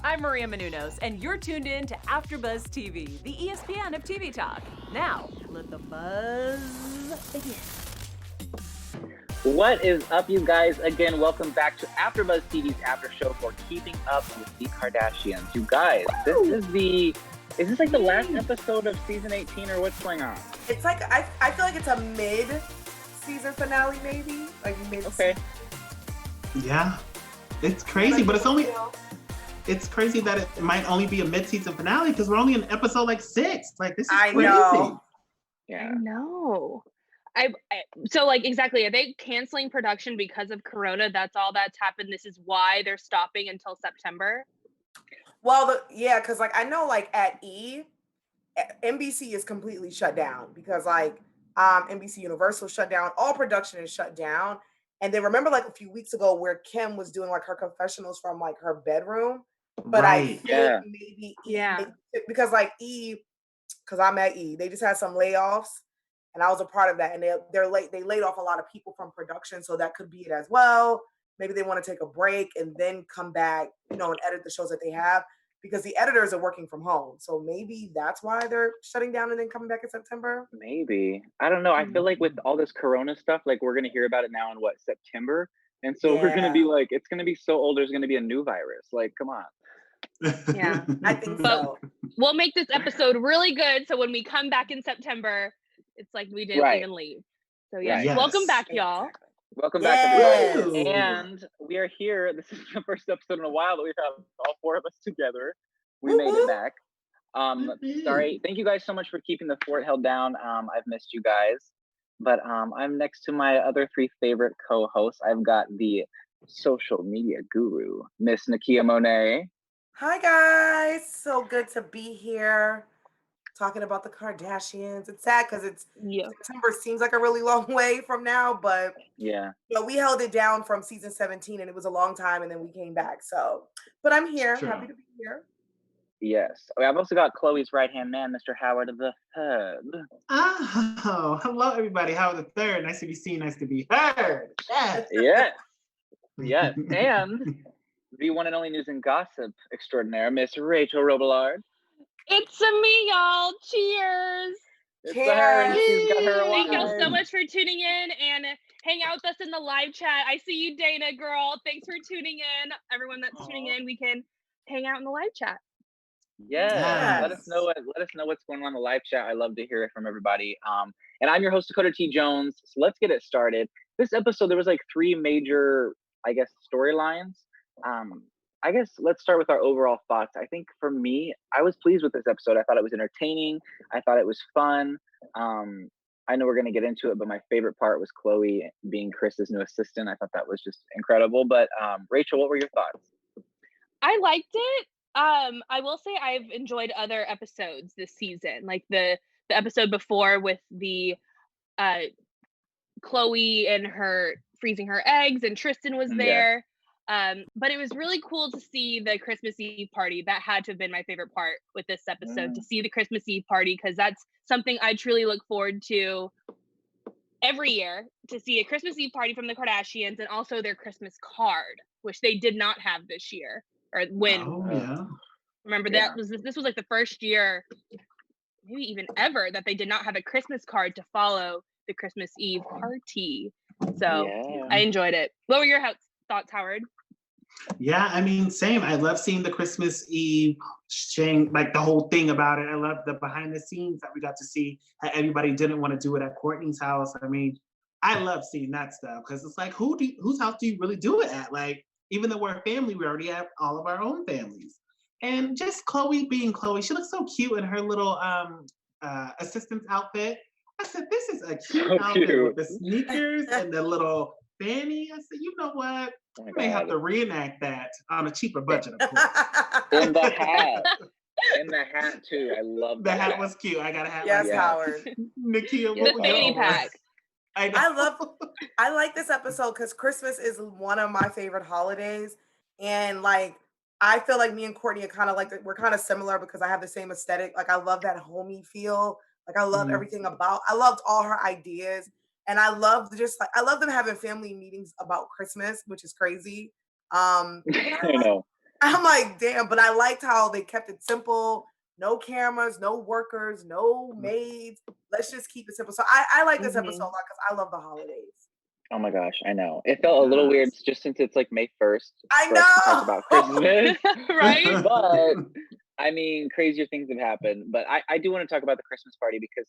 I'm Maria Menounos, and you're tuned in to AfterBuzz TV, the ESPN of TV talk. Now, let the buzz begin. What is up, you guys? Again, welcome back to AfterBuzz TV's after show for Keeping Up with the Kardashians. You guys, is this like the last episode of season 18 or what's going on? It's like, I feel like it's a mid-season finale, maybe? Like mid. Okay. Yeah. It's crazy, but it's crazy that it might only be a mid-season finale because we're only in episode like 6. Like, this is crazy. Know. Yeah. I know. So like exactly, are they canceling production because of Corona? That's all that's happened. This is why they're stopping until September. Well, because like I know like at NBC is completely shut down because like NBC Universal shut down, all production is shut down. And then remember like a few weeks ago where Kim was doing like her confessionals from like her bedroom. But right. because like because I'm at they just had some layoffs. And I was a part of that, and they laid off a lot of people from production, so that could be it as well. Maybe they want to take a break and then come back, and edit the shows that they have because the editors are working from home. So maybe that's why they're shutting down and then coming back in September. Maybe. I don't know. I feel like with all this Corona stuff, like we're gonna hear about it now in September, and so we're gonna be like, it's gonna be so old. There's gonna be a new virus. Like, come on. Yeah, I think so. We'll make this episode really good, so when we come back in September, it's like we didn't even leave. So yeah, Yes. Welcome back, y'all. Welcome back, everybody. And we are here. This is the first episode in a while that we've had all 4 of us together. We made it back. Sorry. Thank you guys so much for keeping the fort held down. I've missed you guys. But I'm next to my other 3 favorite co-hosts. I've got the social media guru, Miss Nakia Monet. Hi guys, so good to be here. Talking about the Kardashians. It's sad because September seems like a really long way from now, but we held it down from season 17 and it was a long time and then we came back. So, but I'm here, happy to be here. Yes. I've also got Khloe's right-hand man, Mr. Howard the Third. Oh, hello everybody. Howard the Third. Nice to be seen, nice to be heard. Yes. Yes. And the one and only news and gossip extraordinaire, Miss Rachel Robillard. It's me, y'all. Cheers. Cheers. She's got her Thank y'all wine. so much for tuning in and hang out with us in the live chat. I see you, Dana, girl. Thanks for tuning in. Everyone that's tuning in, we can hang out in the live chat. Yes. Let us know what's going on in the live chat. I love to hear it from everybody. And I'm your host, Dakota T. Jones. So let's get it started. This episode, there was like 3 major, I guess, storylines. I guess let's start with our overall thoughts. I think for me, I was pleased with this episode. I thought it was entertaining. I thought it was fun. I know we're going to get into it, but my favorite part was Khloe being Kris's new assistant. I thought that was just incredible. But Rachel, what were your thoughts? I liked it. I will say I've enjoyed other episodes this season, like the episode before with the Khloe and her freezing her eggs, and Tristan was there. But it was really cool to see the Christmas Eve party. That had to have been my favorite part with this episode, to see the Christmas Eve party, because that's something I truly look forward to every year, to see a Christmas Eve party from the Kardashians and also their Christmas card, which they did not have this year or when. Oh, yeah. Remember this was like the first year, maybe even ever, that they did not have a Christmas card to follow the Christmas Eve party. So I enjoyed it. What were your thoughts, Howard? Yeah, I mean, same. I love seeing the Christmas Eve like the whole thing about it. I love the behind the scenes that we got to see, how everybody didn't want to do it at Kourtney's house. I mean, I love seeing that stuff because it's like, whose house do you really do it at? Like, even though we're a family, we already have all of our own families. And just Khloe being Khloe, she looks so cute in her little assistant's outfit. I said, this is a cute outfit with the sneakers and the little fanny. I said, you know what? I may have to reenact that on a cheaper budget, of course. And the hat. And the hat, too. I love that. The hat was cute. I got a hat. Yes, Howard. Nakia, the fanny pack. I like this episode because Christmas is one of my favorite holidays. And like, I feel like me and Kourtney are kind of like, we're kind of similar because I have the same aesthetic. Like, I love that homey feel. Like, I love everything I loved all her ideas. And I love them having family meetings about Christmas, which is crazy. I know. I'm like, damn, but I liked how they kept it simple. No cameras, no workers, no maids. Let's just keep it simple. So I like this episode a lot because I love the holidays. Oh my gosh, I know. It felt a little weird just since it's like May 1st. I for us to talk know. about Christmas. Right? But I mean, crazier things have happened. But I do want to talk about the Christmas party because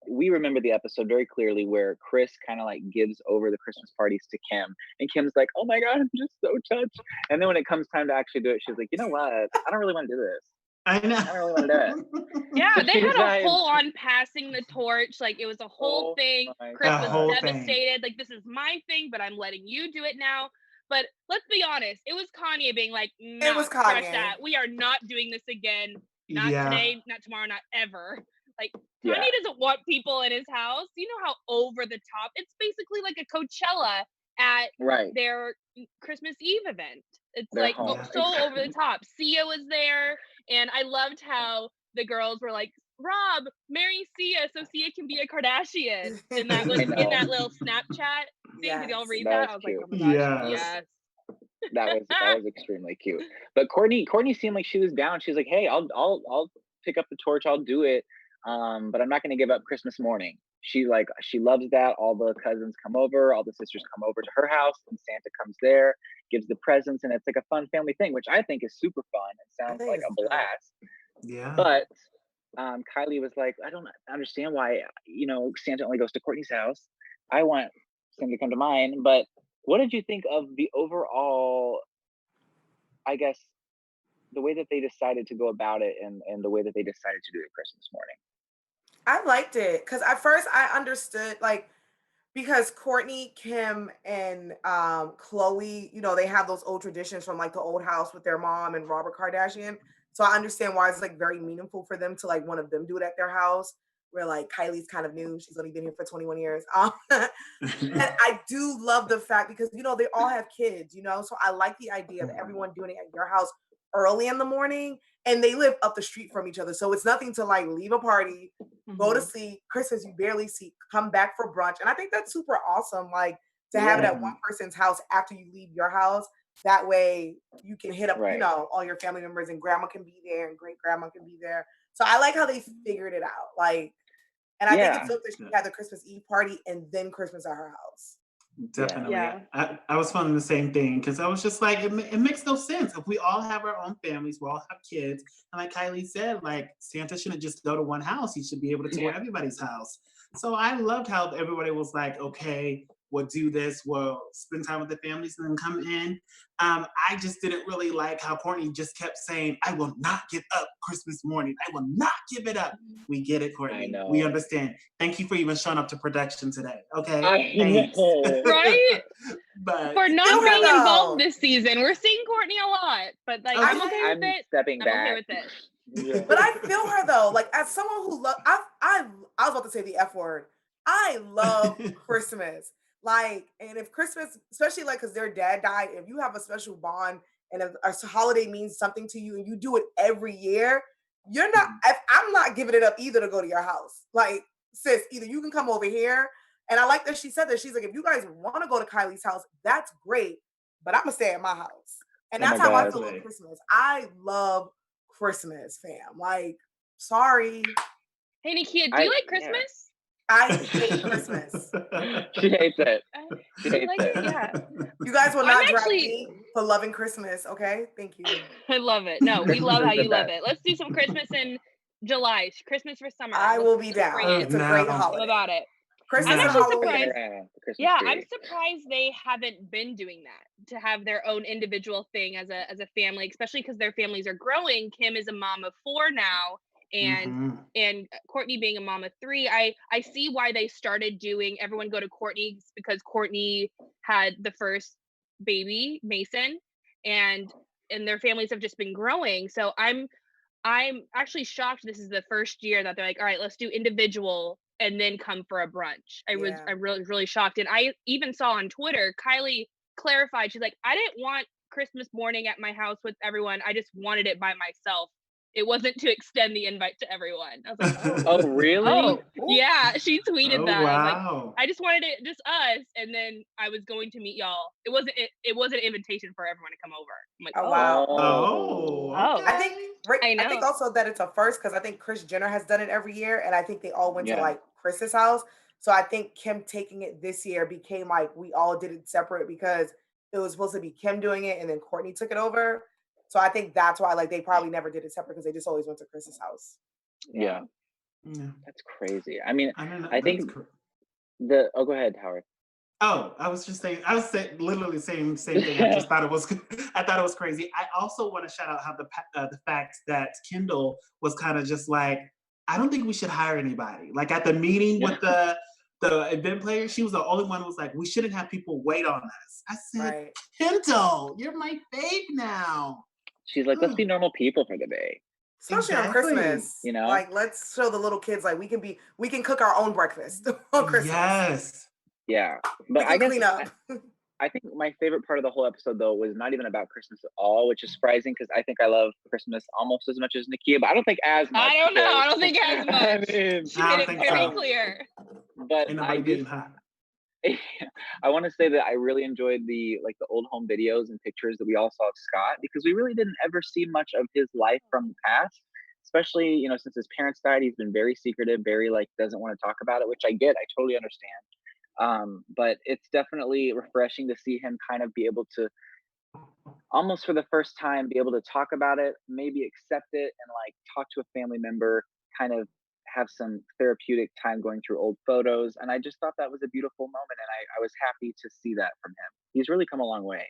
we remember the episode very clearly where Kris kind of like gives over the Christmas parties to Kim. And Kim's like, oh my God, I'm just so touched. And then when it comes time to actually do it, she's like, you know what? I don't really want to do this. I know. I don't really want to do it. Yeah, But they she's had not- a full on passing the torch. Like it was a whole thing. my Kris God. was whole thing. devastated. Like, this is my thing, but I'm letting you do it now. But let's be honest, it was Kanye being like, no, was scratch Kanye. that. We are not doing this again. Not Yeah. today, not tomorrow, not ever. Like, Yeah. Kanye doesn't want people in his house. You know how over the top. It's basically like a Coachella at Right. their Christmas Eve event. It's Their like home. so over the top. Sia was there, and I loved how the girls were like, Rob, marry Sia so Sia can be a Kardashian. And that was I in know. that little Snapchat thing. Did y'all Yes. read That that? was I was like, cute. oh my gosh, Yes. yes. That was extremely cute. But Courtney seemed like she was down. She's like, hey, I'll pick up the torch. I'll do it. But I'm not going to give up Christmas morning. She loves that. All the cousins come over, all the sisters come over to her house, and Santa comes there, gives the presents, and it's like a fun family thing, which I think is super fun and sounds think like it's a good. blast. Yeah. But Kylie was like, I don't understand why Santa only goes to Courtney's house. I want Santa to come to mine. But what did you think of the overall, I guess, the way that they decided to go about it and the way that they decided to do it Christmas morning? I liked it because at first I understood because Courtney, Kim, and Khloe, they have those old traditions from like the old house with their mom and Robert Kardashian. So I understand why it's like very meaningful for them to like one of them do it at their house. Where like Kylie's kind of new, she's only been here for 21 years. And I do love the fact because they all have kids, so I like the idea of everyone doing it at your house early in the morning, and they live up the street from each other, so it's nothing to like leave a party, go to sleep, Christmas you barely see, come back for brunch, and I think that's super awesome. Like to have it at one person's house after you leave your house. That way you can hit up, all your family members, and grandma can be there and great grandma can be there. So I like how they figured it out. Like, and I think it's dope that she had the Christmas Eve party and then Christmas at her house. Definitely. Yeah. I was feeling the same thing because I was just like, it makes no sense. If we all have our own families, we all have kids. And like Kylie said, like Santa shouldn't just go to one house. He should be able to tour everybody's house. So I loved how everybody was like, okay, we'll do this. We'll spend time with the families and then come in. I just didn't really like how Courtney just kept saying, I will not give up Christmas morning. I will not give it up. We get it, Courtney. I know. We understand. Thank you for even showing up to production today. Okay. I Thanks. know. Right? But For not Still being though. involved this season. We're seeing Courtney a lot, but like I'm okay with I'm it. stepping I'm back. okay with it. Yeah. But I feel her though, like as someone who loves, I was about to say the F word. I love Christmas. Like, and if Christmas, especially like because their dad died, if you have a special bond and if a holiday means something to you and you do it every year, you're not, I'm not giving it up either to go to your house. Like, sis, either you can come over here. And I like that she said that. She's like, if you guys want to go to Kylie's house, that's great, but I'm gonna stay at my house. And Oh that's my how I God. feel with Christmas. I love Christmas, fam. Like, sorry. Hey Nakia, do you like Christmas? I hate Christmas. She hates it. She hates like it. it, yeah. You guys will I'm not drag actually- me for loving Christmas, okay? Thank you. I love it. No, we Christmas love is how the you love best. it. Let's do some Christmas in July. Christmas for summer. I will be down. bring it. It's a great No. I'm holiday. about it. Christmas I'm and actually Halloween. surprised. Around the Christmas Yeah, tree. I'm surprised they haven't been doing that, to have their own individual thing as a family, especially because their families are growing. Kim is a mom of 4 now, and Courtney being a mom of 3. I see why they started doing everyone go to Courtney's, because Courtney had the first baby, Mason, and their families have just been growing. So I'm actually shocked this is the first year that they're like, all right, let's do individual and then come for a brunch. I'm really shocked. And I even saw on Twitter, Kylie clarified, she's like, I didn't want Christmas morning at my house with everyone. I just wanted it by myself it wasn't to extend the invite to everyone. I was like, oh, Oh, really? oh, yeah. She tweeted that. I was like, Wow. I just wanted it just us, and then I was going to meet y'all. It wasn't an invitation for everyone to come over. I'm like, Oh, wow. Oh, Oh. I think I I think know. also that it's a first because I think Kris Jenner has done it every year, and I think they all went to Yeah. like Kris's house. So I think Kim taking it this year became like we all did it separate because it was supposed to be Kim doing it, and then Kourtney took it over. So I think that's why like they probably never did it separate because they just always went to Kris's house. Yeah. yeah. That's crazy. I mean, I don't know. I think oh, go ahead, Howard. Oh, I was saying literally same thing. I just thought it was crazy. I also want to shout out how the fact that Kendall was kind of just like, I don't think we should hire anybody. Like at the meeting with the event player, she was the only one who was like, we shouldn't have people wait on us. I said, Right. Kendall, you're my fave now. She's like, let's be normal people for the day. Especially on Exactly. Christmas. You know? Like let's show the little kids like we can cook our own breakfast on Christmas. Yes. Yeah. We But can I guess clean up. I think my favorite part of the whole episode, though, was not even about Christmas at all, which is surprising because I think I love Christmas almost as much as Nakia, but I don't think as much. I don't know. I because- don't think as much. I mean, She made it think very so. clear. but Ain't I nobody do. getting hot. I want to say that I really enjoyed the old home videos and pictures that we all saw of Scott because we really didn't ever see much of his life from the past. Especially, you know, since his parents died, he's been very secretive, very like doesn't want to talk about it, which I get. I totally understand. But it's definitely refreshing to see him kind of be able to almost for the first time be able to talk about it, maybe accept it and like talk to a family member, kind of have some therapeutic time going through old photos. And I just thought that was a beautiful moment. And I was happy to see that from him. He's really come a long way.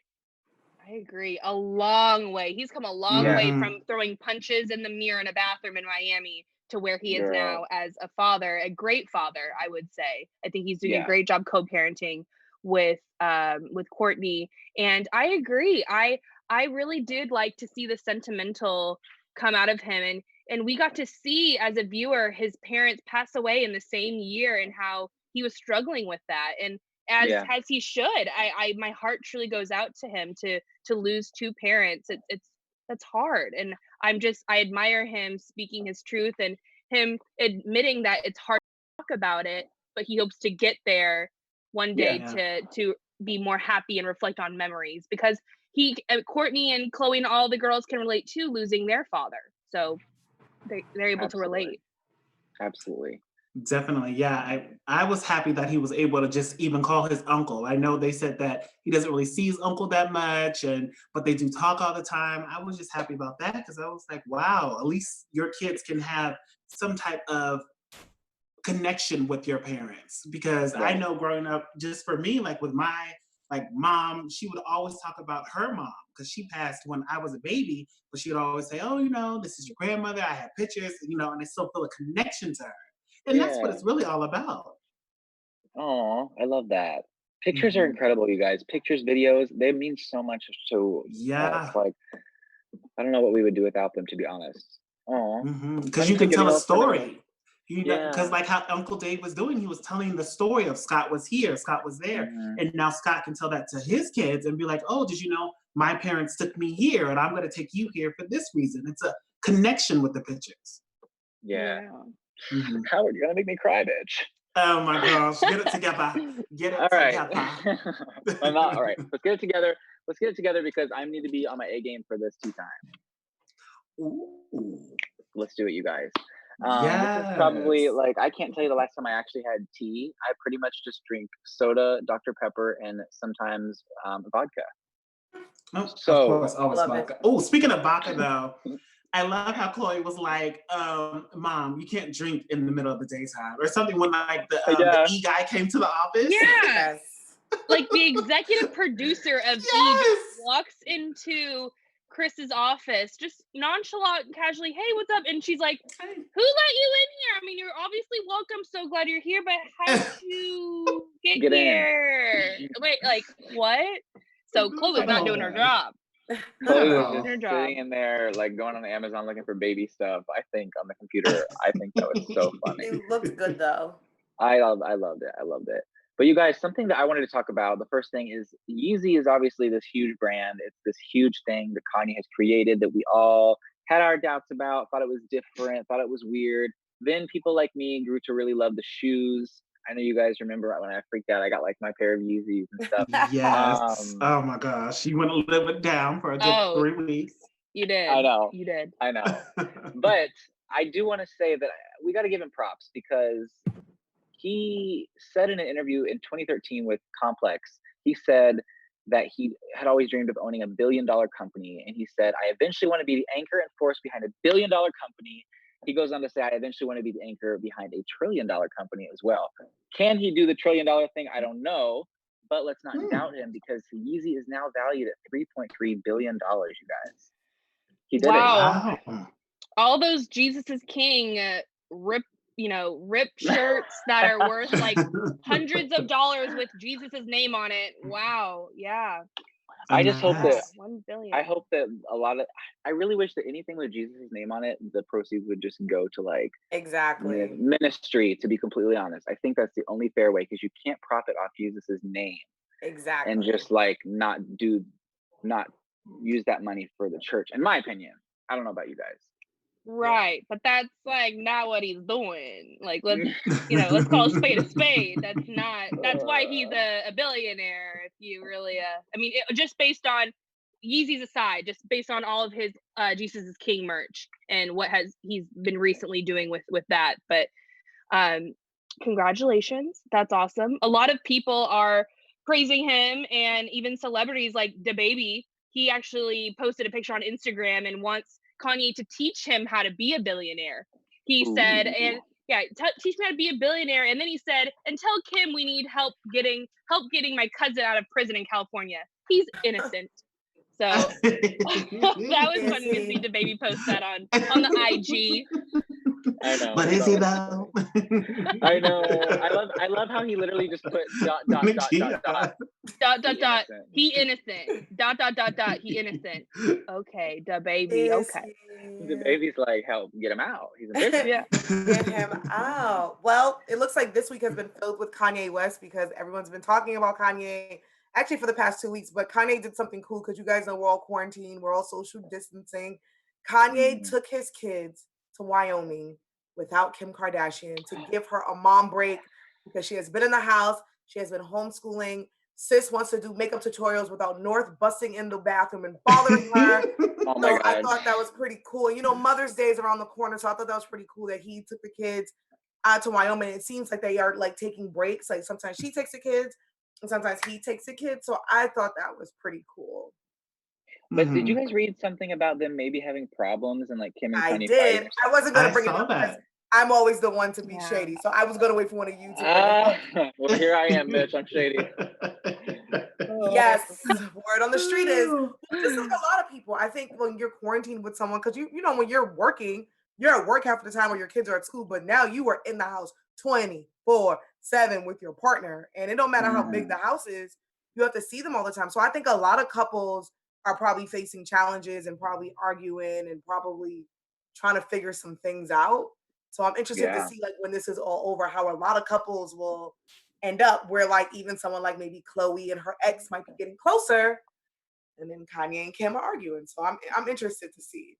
I agree. A long way. He's come a long Yeah. way from throwing punches in the mirror in a bathroom in Miami to where he is Girl. now as a father, a great father, I would say. I think he's doing Yeah. a great job co-parenting with Kourtney. And I agree. I really did like to see the sentimental come out of him, and we got to see as a viewer his parents pass away in the same year and how he was struggling with that. And as he should. I my heart truly goes out to him to lose two parents. That's hard. And I admire him speaking his truth and him admitting that it's hard to talk about it, but he hopes to get there one day to be more happy and reflect on memories because Kourtney and Khloe and all the girls can relate to losing their father. So they're able to relate. Absolutely. Definitely, yeah. I was happy that he was able to just even call his uncle. I know they said that he doesn't really see his uncle that much, but they do talk all the time. I was just happy about that because I was like, wow, at least your kids can have some type of connection with your parents. Because I know growing up, just for me, like with my mom, she would always talk about her mom because she passed when I was a baby, but she would always say, oh, this is your grandmother. I have pictures, and I still feel a connection to her. And that's what it's really all about. Oh, I love that. Pictures are incredible, you guys. Pictures, videos, they mean so much to us. Like, I don't know what we would do without them, to be honest. Oh, because you can tell a story. Because like how Uncle Dave was doing, he was telling the story of Scott was here, Scott was there. And now Scott can tell that to his kids and be like, oh, did you know my parents took me here and I'm going to take you here for this reason. It's a connection with the pictures. Yeah. Howard, you're gonna make me cry, bitch. Oh my gosh, get it together. Get it together. I'm not, all right, let's get it together. Let's get it together because I need to be on my A game for this tea time. Ooh. Let's do it, you guys. This is probably like, I can't tell you the last time I actually had tea. I pretty much just drink soda, Dr. Pepper, and sometimes vodka. Oh, so, of course, always vodka. Oh, speaking of vodka though, I love how Khloe was like, Mom, you can't drink in the middle of the daytime or something when like the E guy came to the office. Yes. Like the executive producer of E walks into Kris's office, just nonchalant and casually, hey, what's up? And she's like, who let you in here? I mean, you're obviously welcome. So glad you're here, but how did you get here? Wait, like what? So Khloe was not doing her job. Khloe was just sitting in there, like going on Amazon looking for baby stuff. I think on the computer. I think that was so funny. It looked good though. I loved it. I loved it. But you guys, something that I wanted to talk about. The first thing is Yeezy is obviously this huge brand. It's this huge thing that Kanye has created that we all had our doubts about, thought it was different, thought it was weird. Then people like me grew to really love the shoes. I know you guys remember when I freaked out, I got like my pair of Yeezys and stuff. Yes. Oh my gosh. You want to live it down for a good 3 weeks. You did. I know. You did. I know. But I do want to say that we got to give him props because he said in an interview in 2013 with Complex, he said that he had always dreamed of owning $1 billion company. And he said, I eventually want to be the anchor and force behind $1 billion company. He goes on to say, I eventually want to be the anchor behind $1 trillion company as well. Can he do the $1 trillion thing? I don't know, but let's not doubt him because Yeezy is now valued at $3.3 billion, you guys. He did it. Wow. All those Jesus is King ripped shirts that are worth like hundreds of dollars with Jesus's name on it. Wow. Yeah. I just hope that 1 billion. I hope that I really wish that anything with Jesus' name on it, the proceeds would just go to like ministry, to be completely honest. I think that's the only fair way because you can't profit off Jesus' name. Exactly. And just like not use that money for the church, in my opinion. I don't know about you guys. Right, but that's like not what he's doing. Like let's call a spade. That's why he's a billionaire. If you really, just based on Yeezys aside, just based on all of his Jesus is King merch and what he's been recently doing with that. But congratulations, that's awesome. A lot of people are praising him, and even celebrities like DaBaby. He actually posted a picture on Instagram and wants Kanye to teach him how to be a billionaire. He said, and teach me how to be a billionaire. And then he said, and tell Kim we need help getting my cousin out of prison in California. He's innocent. So that was funny to see DaBaby post that on the IG. I know. But is he though? I know. I love how he literally just put ... He innocent. ... He innocent. Okay, DaBaby. Okay. DaBaby's like, help get him out. He's a bitch. Yeah. Get him out. Well, it looks like this week has been filled with Kanye West because everyone's been talking about Kanye actually for the past 2 weeks. But Kanye did something cool because you guys know we're all quarantined, we're all social distancing. Kanye took his kids to Wyoming without Kim Kardashian to give her a mom break because she has been in the house. She has been homeschooling. Sis wants to do makeup tutorials without North busting in the bathroom and bothering her. Oh my God. I thought that was pretty cool. You know, Mother's Day is around the corner, so I thought that was pretty cool that he took the kids out to Wyoming. It seems like they are like taking breaks. Like sometimes she takes the kids and sometimes he takes the kids. So I thought that was pretty cool. But did you guys read something about them maybe having problems and like Kim and Kanye? I did. I wasn't going to bring it up because I'm always the one to be shady. So I was going to wait for one of you to. Well, here I am, bitch. I'm shady. Yes. Word on the street is this is a lot of people. I think when you're quarantined with someone, because you know, when you're working, you're at work half the time when your kids are at school, but now you are in the house 24/7 with your partner. And it don't matter how big the house is, you have to see them all the time. So I think a lot of couples are probably facing challenges and probably arguing and probably trying to figure some things out. So I'm interested to see like when this is all over, how a lot of couples will end up where like even someone like maybe Khloe and her ex might be getting closer and then Kanye and Kim are arguing. So I'm interested to see.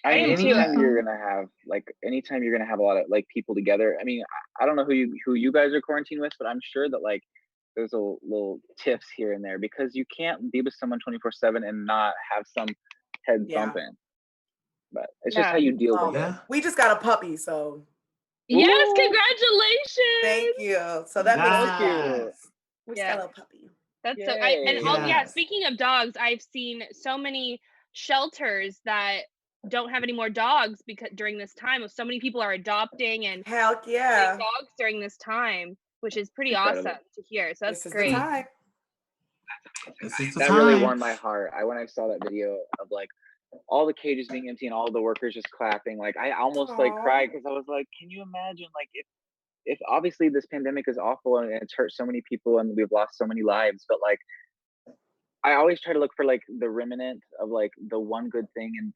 Anytime you're gonna have a lot of like people together. I mean, I don't know who you guys are quarantined with, but I'm sure that like there's a little tips here and there because you can't be with someone 24/7 and not have some head thumping. But it's just how you deal with it. We just got a puppy, so. Yes, congratulations. Thank you. So that makes sense. We just got a puppy. That's speaking of dogs, I've seen so many shelters that don't have any more dogs because during this time, so many people are adopting and dogs during this time, which is pretty awesome to hear. So that's great. That really warmed my heart. When I saw that video of like all the cages being empty and all the workers just clapping, like I almost like cried because I was like, can you imagine like if obviously this pandemic is awful and it's hurt so many people and we've lost so many lives, but like I always try to look for like the remnant of like the one good thing and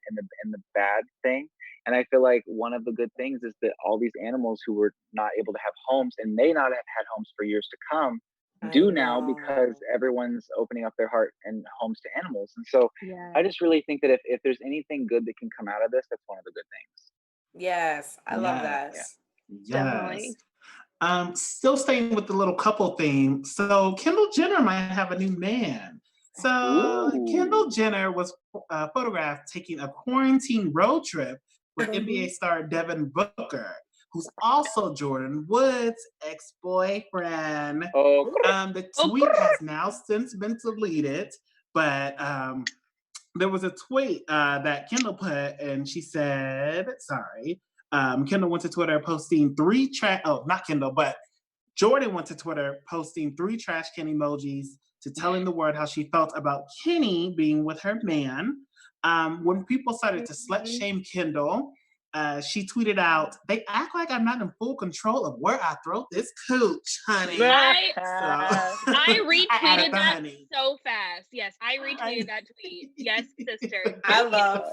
the bad thing. And I feel like one of the good things is that all these animals who were not able to have homes and may not have had homes for years to come do now because everyone's opening up their heart and homes to animals. And so I just really think that if there's anything good that can come out of this, that's one of the good things. Yes, I love that. Definitely. Still staying with the little couple theme. So Kendall Jenner might have a new man. So Kendall Jenner was photographed taking a quarantine road trip with NBA star Devin Booker, who's also Jordan Wood's ex-boyfriend. The tweet has now since been deleted, but there was a tweet that Kendall put, and she said, Kendall went to Twitter posting not Kendall, but Jordan went to Twitter posting 3 trash can emojis to telling the world how she felt about Kenny being with her man. When people started to slut shame Kendall, she tweeted out, "They act like I'm not in full control of where I throw this cooch, honey." I retweeted that so fast. Yes, I retweeted that tweet. Yes, sister. I love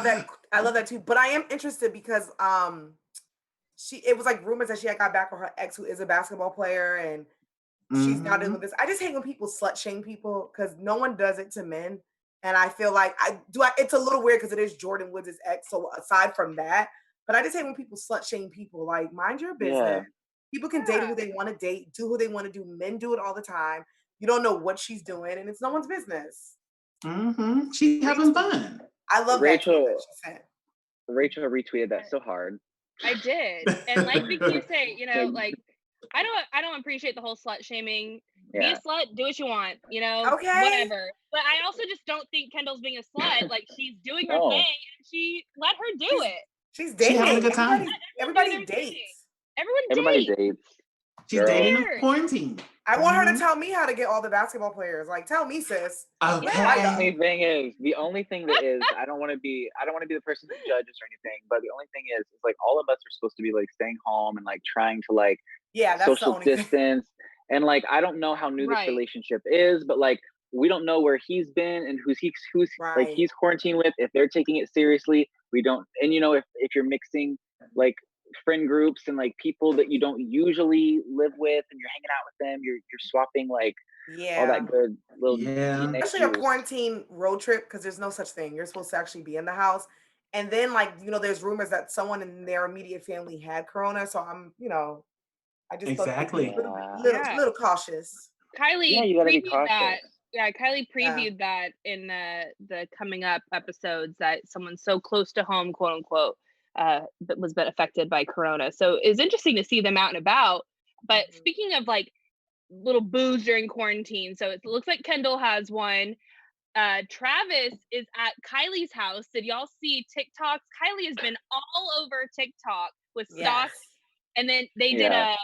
that. I love that too. But I am interested because it was like rumors that she had got back with her ex, who is a basketball player, and she's now dealing with this. I just hate when people slut shame people because no one does it to men. And I feel like it's a little weird because it is Jordan Woods' ex. So aside from that, but I just hate when people slut shame people. Like, mind your business. Yeah. People can date who they want to date, do who they want to do. Men do it all the time. You don't know what she's doing, and it's no one's business. She's having fun. I love Rachel. That she said. Rachel retweeted that so hard. I did, and like you say, like I don't appreciate the whole slut shaming. Be a slut, do what you want, whatever. But I also just don't think Kendall's being a slut. Like, she's doing her thing, and she let her do it. She's dating. She's having a good time. Everybody dates. Everybody dates. She's dating in quarantine. I want her to tell me how to get all the basketball players. Like, tell me, sis. Okay. The only thing that is, I don't want to be the person that judges or anything, but the only thing is like all of us are supposed to be like staying home and like trying to like social distance. And like, I don't know how new this relationship is, but like, we don't know where he's been and who's like he's quarantined with, if they're taking it seriously. We don't, and if you're mixing like friend groups and like people that you don't usually live with and you're hanging out with them, you're swapping like all that good little especially a quarantine road trip, because there's no such thing. You're supposed to actually be in the house. And then like, there's rumors that someone in their immediate family had corona. So I'm, I just exactly little cautious. Kylie you gotta be cautious. That. Yeah, Kylie previewed that in the coming up episodes, that someone so close to home, quote unquote, that was been affected by corona. So it's interesting to see them out and about. But speaking of like little boos during quarantine, so it looks like Kendall has one. Travis is at Kylie's house. Did y'all see TikToks? Kylie has been all over TikTok with stocks, and then they did a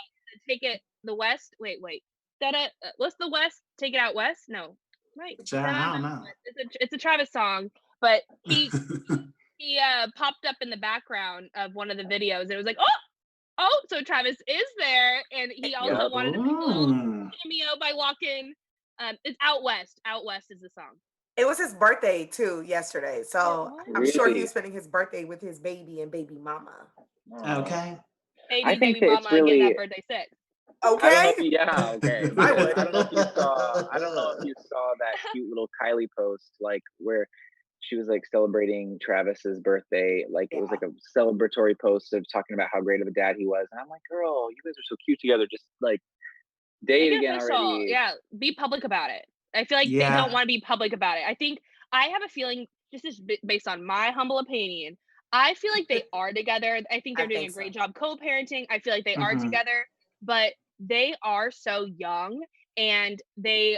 Take It the West. Wait. What's the West? Take It Out West? No, right? I don't know. It's a Travis song, but he popped up in the background of one of the videos, and it was like, oh, so Travis is there, and he also wanted to make a little cameo by walking. It's Out West. Out West is the song. It was his birthday too yesterday, so I'm sure he was spending his birthday with his baby and baby mama. Okay. I think baby mama really get that birthday sick. Okay. Okay. I would. I don't know if you saw that cute little Kylie post, like where she was like celebrating Travis's birthday. Like it was like a celebratory post of talking about how great of a dad he was. And I'm like, girl, you guys are so cute together. Just like date again already. Yeah, be public about it. I feel like they don't want to be public about it. I have a feeling, just based on my humble opinion, I feel like they are together. I think they're doing a great job co-parenting. I feel like they are together, but they are so young, and they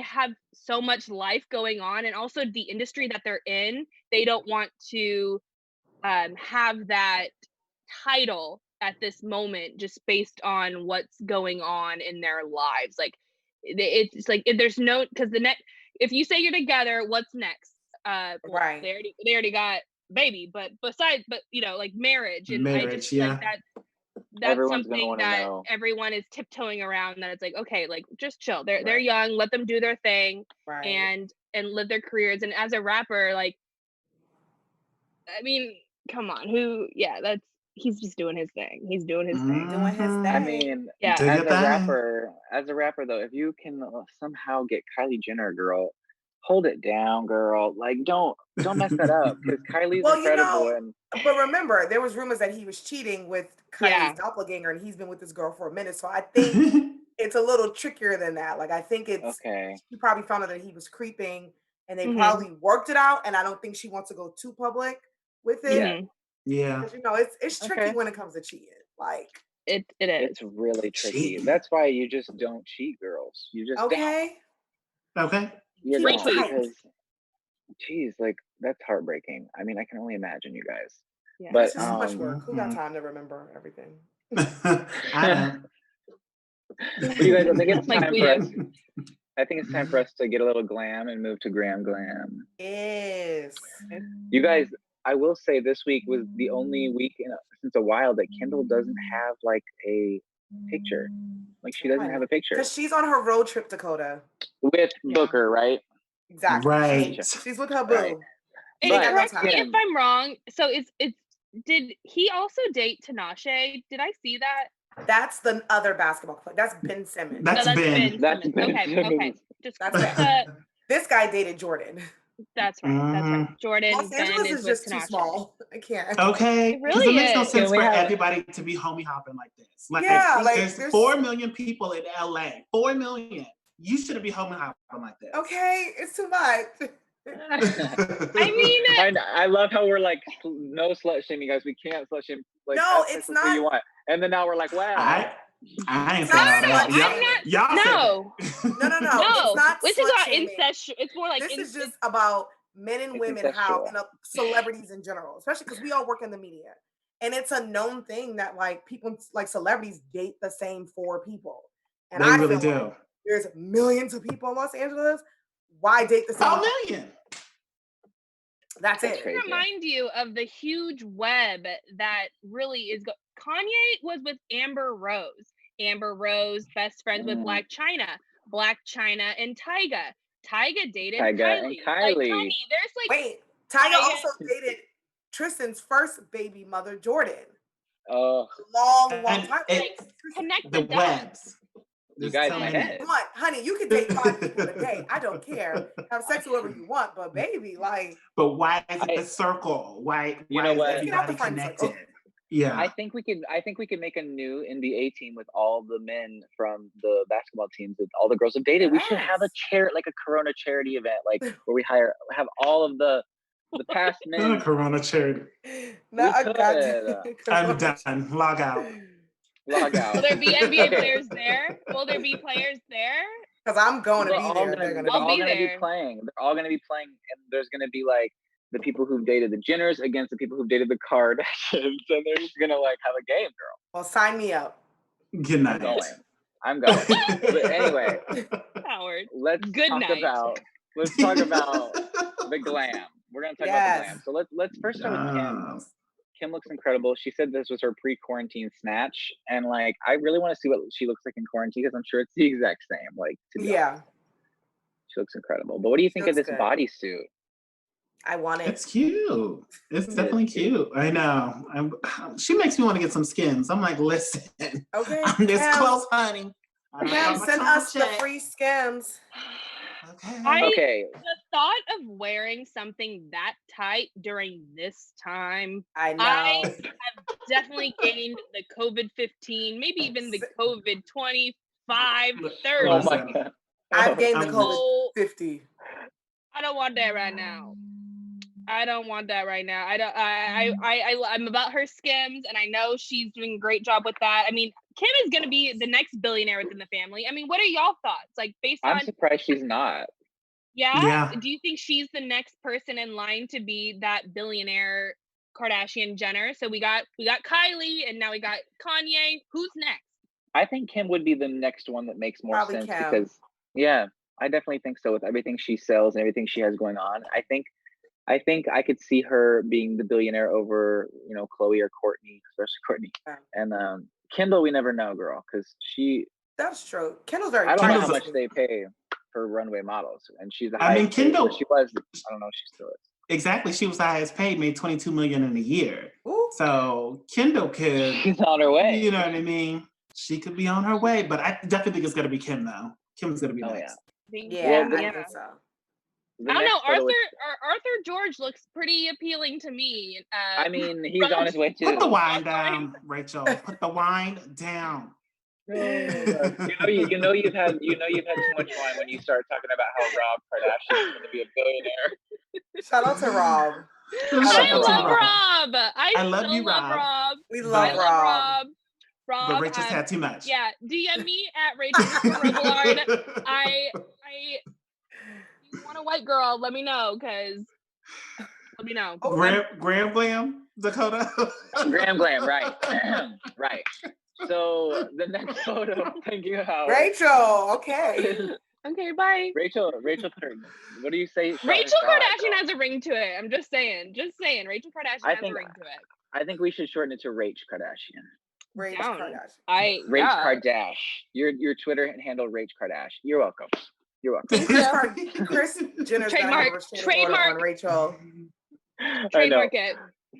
have so much life going on, and also the industry that they're in, they don't want to have that title at this moment just based on what's going on in their lives. Like it's like there's no, because if you say you're together, what's next? Right, they already got baby, but like marriage, and I just feel like that's everyone's something that everyone is tiptoeing around, that it's like, okay, like just chill. They're young, let them do their thing, and live their careers. And as a rapper, like, I mean, come on, he's just doing his thing. He's doing his thing. Doing his thing. I mean, Yeah. as a rapper though, if you can somehow get Kylie Jenner, girl, hold it down, girl. Like, don't mess that up, because Kylie's incredible. But remember, there was rumors that he was cheating with Kylie's doppelganger, and he's been with this girl for a minute. So I think it's a little trickier than that. Like, I think it's she probably found out that he was creeping, and they probably worked it out. And I don't think she wants to go too public with it. Yeah. Because, it's tricky when it comes to cheating. Like, it is. It's really tricky. That's why you just don't cheat, girls. You just okay. You don't, because, geez, like, that's heartbreaking. I mean, I can only imagine, you guys. Yeah, but it's just so much work. Who got time to remember everything? I know. You guys, I think it's time for us. I think it's time for us to get a little glam and move to Graham Glam. Yes. You guys, I will say this week was the only week since a while that Kendall doesn't have like a picture. Like, she doesn't have a picture. Because she's on her road trip, Dakota. With Booker, right? Exactly. Right. She's with her boo. And correct me if I'm wrong. So did he also date Tinashe? Did I see that? That's the other basketball player. That's Ben Simmons. That's Ben. That's Ben. Okay. This guy dated Jordan. That's right. That's right. Jordan. Los Angeles is just too small. I can't. Okay. It really makes no is. sense for everybody to be homie hopping like this. Like, there's 4 million people in LA. 4 million. You shouldn't be homie hopping like this. Okay, it's too much. I mean, I love how we're like, no slut shaming, guys. We can't slut shame. Like, no, it's not. You want. And then now we're like, wow. I ain't saying that. No. It's not. This is about incest. It's more like this is just about men and women, how celebrities in general, especially because we all work in the media, and it's a known thing that like people like celebrities date the same 4 people, and they really do. Like there's millions of people in Los Angeles. Why date the same 1 million? That's it. To remind you of the huge web that really is. Kanye was with Amber Rose. Amber Rose, best friends with Black China and Tyga. Tyga dated Kylie. And Kylie. Like, Kanye, there's like wait. Tyga also dated Tristan's first baby mother, Jordan. Oh, long time. Connect the dots. webs. You guys, come on, honey, you can date 5 people a day. I don't care. Have sex with whoever you want, but baby, like. But why is it the circle? Why is everybody connected? Yeah, I think we could make a new NBA team with all the men from the basketball teams that all the girls have dated. Yes. We should have like a Corona charity event, like where we have all of the past men. Not a Corona charity. No, I'm done. Log out. Log out. Will there be NBA players there? Will there be players there? Because I'm going to be there. They're all going to be playing. They're all going to be playing, and there's going to be like the people who've dated the Jenners against the people who've dated the Kardashians, and they're just gonna like have a game, girl. Well, sign me up. Good night. I'm going. But anyway, Howard. Let's talk about the glam. We're gonna talk about the glam. So let's first start with Kim. Kim looks incredible. She said this was her pre-quarantine snatch, and like I really want to see what she looks like in quarantine because I'm sure it's the exact same. Like, she looks incredible. But what do you think of this bodysuit? I want it. It's cute. It's definitely cute. I know. She makes me want to get some Skims. I'm like, listen, okay, I'm this close, honey. Send us the free Skims. Okay. The thought of wearing something that tight during this time, I know. I have definitely gained the COVID-15, maybe even the COVID-25, 30. Oh my God. I've gained the COVID-50. I don't want that right now. I'm about her Skims, and I know she's doing a great job with that. I mean, Kim is going to be the next billionaire within the family. I mean, what are y'all thoughts? Like, I'm surprised she's not. Yeah? Do you think she's the next person in line to be that billionaire Kardashian Jenner? So we got Kylie, and now we got Kanye. Who's next? I think Kim would be the next one that makes more sense because, I definitely think so with everything she sells and everything she has going on. I think I could see her being the billionaire over, Khloe or Kourtney, especially Kourtney. And Kendall, we never know, girl, because That's true. Kendall's very. I don't know how much they pay for runway models, and she's. Kendall. She was. I don't know if she still is. Exactly, she was the highest paid, made $22 million in a year. Ooh. So Kendall could. She's on her way. You know what I mean? She could be on her way, but I definitely think it's gonna be Kim though. Kim's gonna be next. Yeah, I think so. I don't know. Arthur George looks pretty appealing to me. I mean, he's on his way too. Put the wine down, Rachel. Put the wine down. You know you've had too much wine when you start talking about how Rob Kardashian is going to be a billionaire. Shout out to Rob. I love Rob. I love you, Rob. We love Rob. Rob. But Rachel's had too much. Yeah, DM me at Rachel Robillard. You want a white girl? Let me know, cause let me know. Graham Glam, Dakota. Graham Glam, right, right. So the next photo, thinking about Rachel. Okay. Okay, bye. Rachel. What do you say? Rachel Kardashian has a ring to it. I'm just saying. Rachel Kardashian has a ring to it. I think we should shorten it to Rach Kardashian. Rach Kardashian. Rach Kardash. Your Twitter handle, Rach Kardash. You're welcome. Kris Jenner's trademark on Rachel. Trademark it.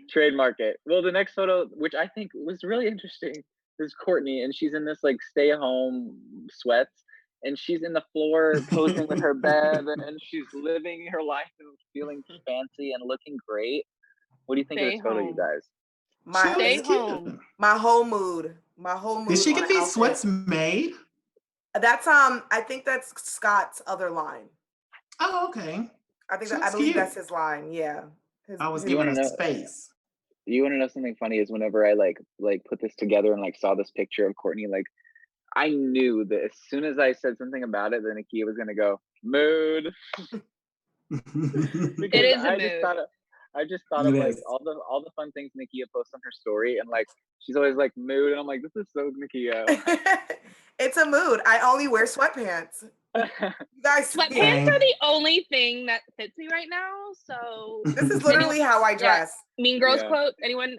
Trademark it. Well, the next photo, which I think was really interesting, is Kourtney, and she's in this like stay-at-home sweats, and she's in the floor posing with her bed, and she's living her life and feeling fancy and looking great. What do you think of this photo, you guys? My whole mood. Did she get these sweats made? That's I think that's Scott's other line. Oh, okay. I believe that's his line. Yeah. I was giving her space. You want to know something funny? Is whenever I like put this together and like saw this picture of Kourtney, like I knew that as soon as I said something about it, then Nakia was gonna go mood. It is a mood. I just thought of like all the fun things Nakia posts on her story, and like she's always like mood, and I'm like, this is so Nakia. It's a mood. I only wear sweatpants. You guys, sweatpants are the only thing that fits me right now. So this is literally how I dress. Yeah. Mean Girls quote. Anyone?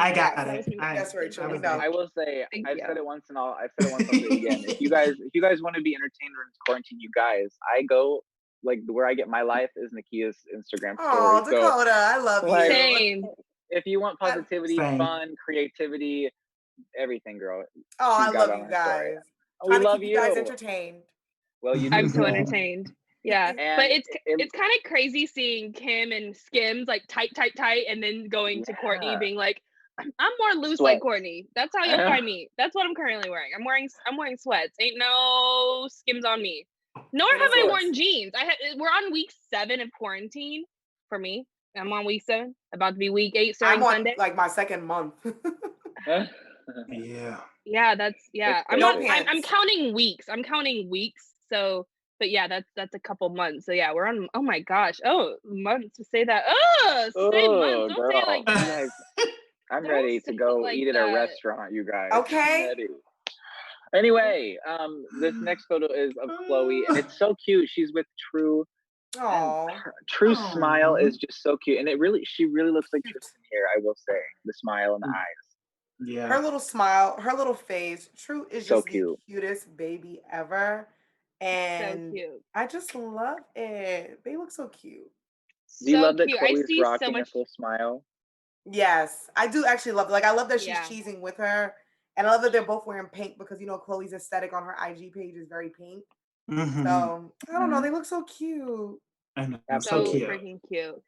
I got it. That's Rachel. I will say I've said it once, and I'll say it again. If you guys want to be entertained during quarantine, you guys, I go like where I get my life is Nakia's Instagram story. Oh, Dakota, I love you. Same. If you want positivity, fun, creativity, everything, girl. Oh, I love you guys. We love you. Guys entertained. Well, I'm so entertained. Yeah, but it's kind of crazy seeing Kim and Skims like tight, and then going to Kourtney being like, I'm more loose like Kourtney. That's how you'll find me. That's what I'm currently wearing. I'm wearing sweats. Ain't no Skims on me. Nor have I worn jeans. We're on week 7 of quarantine for me. I'm on week 7, about to be week 8 starting Sunday. Like my second month. Yeah, that's I'm counting weeks. So, but yeah, that's a couple months. So yeah, we're on. Oh my gosh. Oh, months to say that. Months. Don't say it like that. I'm ready to go eat at a restaurant, you guys. Okay. Anyway, this next photo is of Khloe, and it's so cute. She's with True. True's smile is just so cute, and she really looks like Tristan here. I will say, the smile and the eyes. Yeah, her little smile, her little face. True is just the cutest baby ever, and so cute. I just love it. They look so cute. Do you love that Khloe's rocking a full smile? Yes, I do actually love it. Like, I love that she's cheesing with her. And I love that they're both wearing pink because, you know, Khloe's aesthetic on her IG page is very pink. Mm-hmm. So, I don't know. They look so cute. I know. So cute. Freaking cute.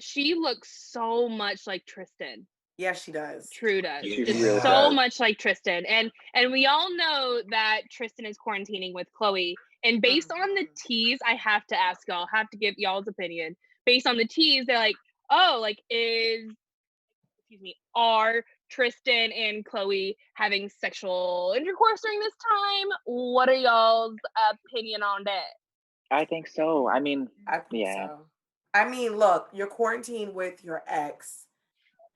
She looks so much like Tristan. Yes, she does. True does. Just so much like Tristan. And we all know that Tristan is quarantining with Khloe. And based on the tease, I have to ask y'all, have to give y'all's opinion. Based on the tease, they're like, oh, like are Tristan and Khloe having sexual intercourse during this time? What are y'all's opinion on that? I think so. I mean, so. I mean, look, you're quarantined with your ex,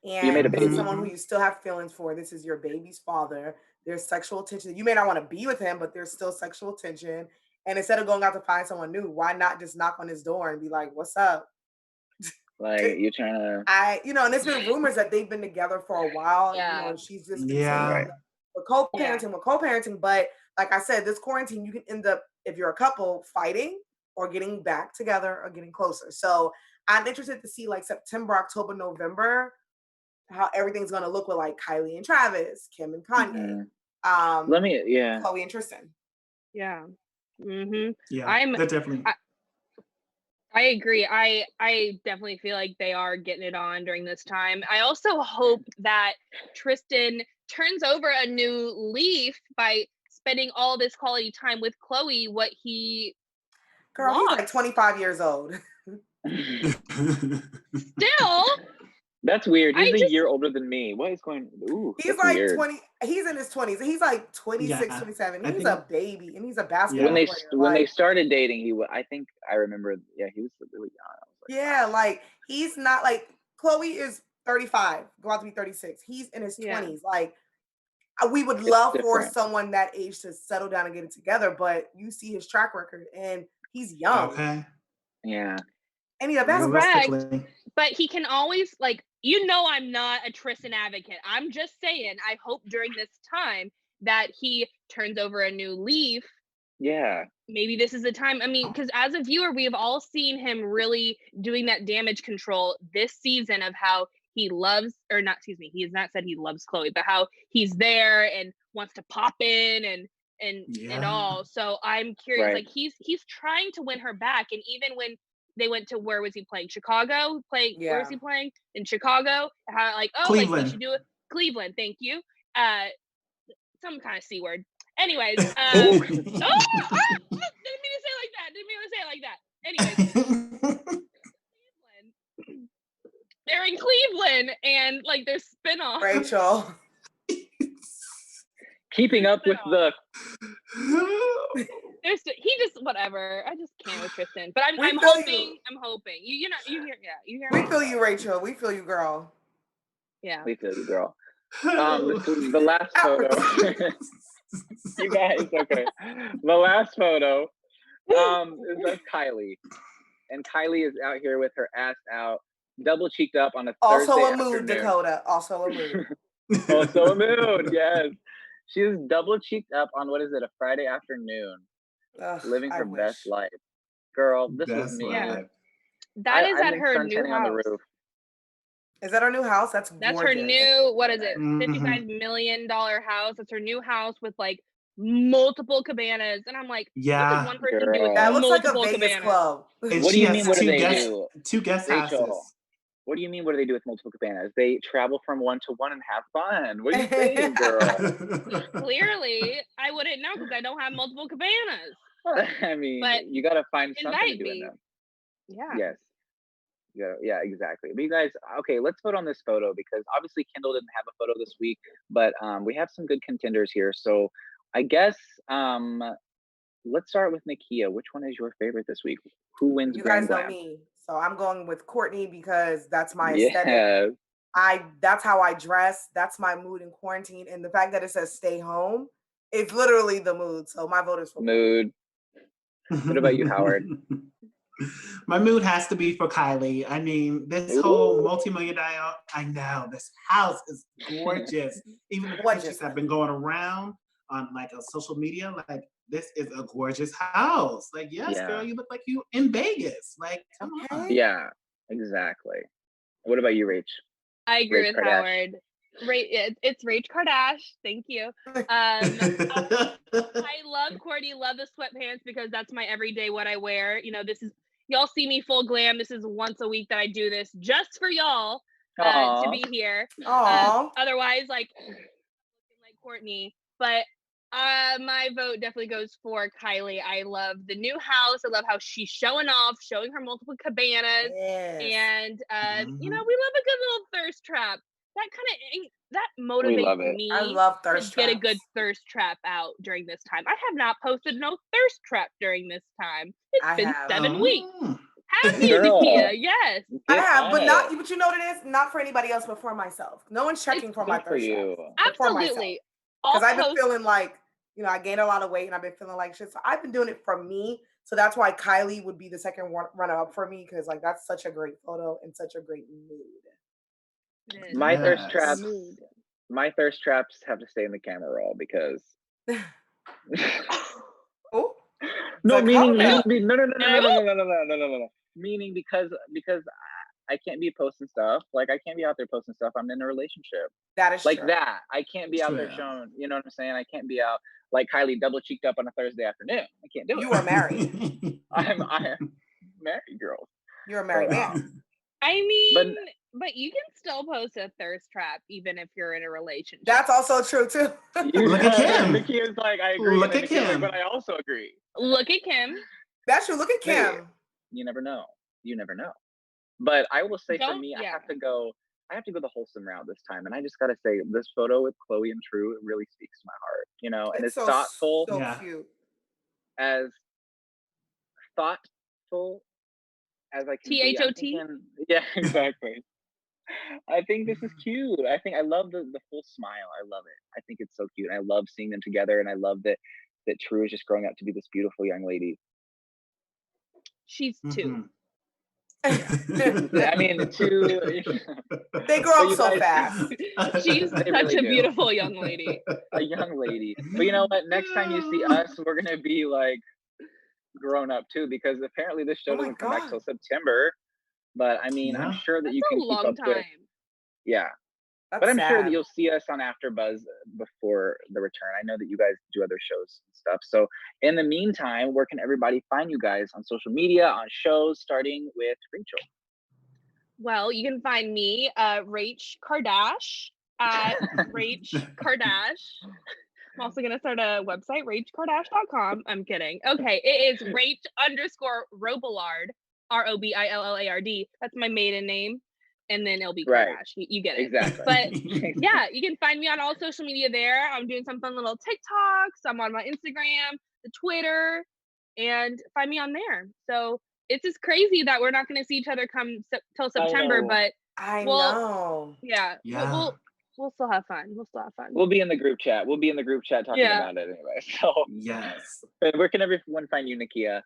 and you made a baby. Someone who you still have feelings for. This is your baby's father. There's sexual tension. You may not want to be with him, but there's still sexual tension. And instead of going out to find someone new, why not just knock on his door and be like, "What's up?" Like, you're trying to... and there's been rumors that they've been together for a while. Yeah. You know, and she's just with co-parenting. But like I said, this quarantine, you can end up, if you're a couple, fighting or getting back together or getting closer. So I'm interested to see like September, October, November, how everything's gonna look with like Kylie and Travis, Kim and Kanye, Khloe and Tristan. Yeah. Mm-hmm. Yeah, they're definitely. I agree. I definitely feel like they are getting it on during this time. I also hope that Tristan turns over a new leaf by spending all this quality time with Khloe. What he Girl, lost. he's like 25 years old. Still. That's weird. He's a year older than me. What is going? Ooh, he's like weird. 20. He's in his 20s. He's like 26, 27. He's a baby, and he's a basketball player. When they started dating, I think I remember. Yeah, he was really young. Like he's not like Khloe is 35, going to be 36. He's in his 20s. Like we would love for someone that age to settle down and get it together, but you see his track record, and he's young. Okay. Yeah. And he's a basketball player. But he can always I'm not a Tristan advocate. I'm just saying, I hope during this time that he turns over a new leaf. Yeah. Maybe this is the time. I mean, because as a viewer, we have all seen him really doing that damage control this season of how he loves, or not, excuse me, he has not said he loves Khloe, but how he's there and wants to pop in and all. So I'm curious, like he's trying to win her back. And even when they went to, where was he playing? Chicago? Where was he playing? In Chicago? How Cleveland. Like he should do it. Cleveland, thank you. Some kind of C word. Anyways, Oh, didn't mean to say it like that. Anyways, they're in Cleveland, and like there's spinoff. Rachel. Keeping up with the. He just whatever. I just can't with Tristan, but I'm hoping. I'm hoping. You hear We feel you, Rachel. We feel you, girl. Yeah. We feel you, girl. The last photo. You guys, okay. The last photo is of Kylie, and Kylie is out here with her ass out, double cheeked up on a also Thursday a mood, afternoon. Dakota. Also a mood. Also a mood. Yes, she's double cheeked up on what is it? A Friday afternoon, living her best life. Girl, this was me. Yeah. That is at her new house. On the roof. Is that her new house? That's gorgeous. Her new, what is it? $55 million house. It's her new house with like multiple cabanas. And I'm like, what does one person do with that looks like a Vegas cabanas? Club. What do you mean? What do they do? Two guest houses. What do you mean? What do they do with multiple cabanas? They travel from one to one and have fun. What are you saying, girl? Clearly, I wouldn't know because I don't have multiple cabanas. I mean, but you got to find something to do in them. Yeah. Yes. Yeah, exactly. But you guys, okay, let's vote on this photo because obviously Kendall didn't have a photo this week, but we have some good contenders here. So I guess let's start with Nakia. Which one is your favorite this week? Who wins? You guys know me, so I'm going with Courtney because that's my aesthetic. That's how I dress. That's my mood in quarantine, and the fact that it says "stay home," it's literally the mood. So my vote is for mood. What about you, Howard? My mood has to be for Kylie. I mean, this whole multi-million-dollar, I know, this house is gorgeous. Even the pictures have been going around on like a social media, like, this is a gorgeous house. Like, yes, girl, you look like you in Vegas. Like, come on. Yeah, exactly. What about you, Rach? I agree with Howard. It's Rach Kardashian. Thank you. I love Courtney, love the sweatpants because that's my everyday what I wear. You know, this is, y'all see me full glam. This is once a week that I do this just for y'all to be here. Otherwise, like Courtney. But my vote definitely goes for Kylie. I love the new house. I love how she's showing off, showing her multiple cabanas. And you know, we love a good little thirst trap. That kind of that motivates me. I love thirst traps. Get a good thirst trap out during this time. I have not posted no thirst trap during this time. It's been 7 weeks. Happy Nakia, yes. I have, but you know what it is? Not for anybody else, but for myself. No one's checking for my thirst traps. Absolutely. Because I've been feeling like, you know, I gained a lot of weight and I've been feeling like shit. So I've been doing it for me. So that's why Kylie would be the second runner up for me because like that's such a great photo and such a great mood. My thirst traps have to stay in the camera roll because no, meaning because I can't be posting stuff. Like, I can't be out there posting stuff. I'm in a relationship. That is Like true. that. I can't be out there True. showing, you know what I'm saying? I can't be out like Kylie double cheeked up on a Thursday afternoon. I can't do it. You are married. I am married, girl. You're a married But, man. I mean, But but you can still post a thirst trap even if you're in a relationship. That's also true too. Look at Kim. Nakia's like, I agree. Look and at Nakia's like, Kim. but I also agree. Look at Kim. That's true. Look at Hey, Kim. you never know. You never know. But I will say for me, I Yeah. have to go the wholesome route this time. And I just gotta say, this photo with Khloe and True, it really speaks to my heart, you know, and it's so, thoughtful, so Yeah. cute. as thoughtful as I can be. I'm THOT? thinking- Yeah, exactly. I think this is cute. I love the full smile. I love it. I think it's so cute. I love seeing them together, and I love that True is just growing up to be this beautiful young lady. She's 2. Mhm. I mean, They grow But up you so guys- fast. She's They such really a do. beautiful young lady. A young lady. But you know what? Next time you see us, we're gonna be like grown up too, because apparently this show Oh my doesn't come back God. till September. But I mean, I'm Yeah. sure that That's you a can keep long up with. time. Yeah, That's but I'm sure that sad. you'll see us on AfterBuzz before the return. I know that you guys do other shows and stuff. So in the meantime, where can everybody find you guys on social media, on shows, starting with Rachel? Well, you can find me, Rach Kardash at Rach Kardash. I'm also gonna start a website, rachkardash.com. I'm kidding. Okay, it is Rach_Robillard, ROBILLARD. That's my maiden name, and then it'll be Right. Kardash. You get it. Exactly. But yeah, you can find me on all social media there. I'm doing some fun little TikToks. I'm on my Instagram, the Twitter, and find me on there. So it's just crazy that we're not going to see each other till September, know. but I well, know. yeah, Yeah. we'll still have fun. We'll still have fun. We'll be in the group chat. We'll be in the group chat talking Yeah. about it anyway. So, Yes. where can everyone find you, Nakia?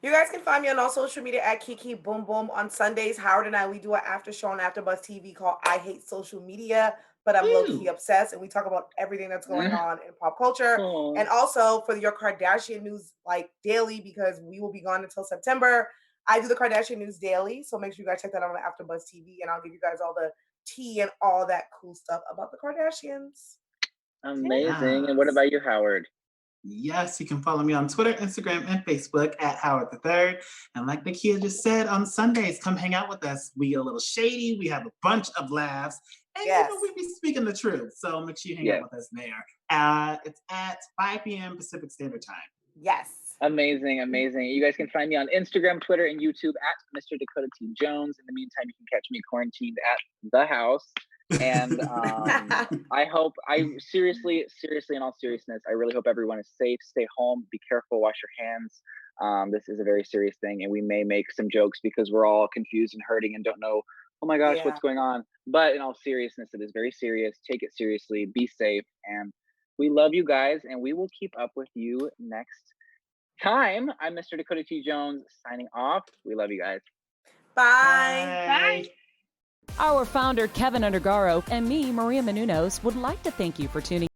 You guys can find me on all social media at Kiki Boom Boom. On Sundays, Howard and I, we do an after show on AfterBuzz TV called I Hate Social Media, but I'm low-key Ooh. obsessed, and we talk about everything that's going on in pop culture. Aw. And also for your Kardashian news, like daily, because we will be gone until September, I do the Kardashian news daily. So make sure you guys check that out on AfterBuzz TV, and I'll give you guys all the tea and all that cool stuff about the Kardashians. Amazing. And what Yes. about you, Howard? Yes, you can follow me on Twitter, Instagram, and Facebook at Howard III. And like Nakia just said, on Sundays, come hang out with us. We a little shady. We have a bunch of laughs. And Yes. we be speaking the truth. So make sure you hang Yeah. out with us there. It's at 5 p.m. Pacific Standard Time. Yes. Amazing, amazing. You guys can find me on Instagram, Twitter, and YouTube at Mr. Dakota T. Jones. In the meantime, you can catch me quarantined at the house. And seriously, in all seriousness, I really hope everyone is safe. Stay home, be careful, wash your hands. This is a very serious thing, and we may make some jokes because we're all confused and hurting and don't know, oh my gosh, what's going on? But in all seriousness, it is very serious. Take it seriously, be safe, and we love you guys, and we will keep up with you next time. I'm Mr. Dakota T. Jones signing off. We love you guys. Bye. Bye. Our founder, Keven Undergaro, and me, Maria Menounos, would like to thank you for tuning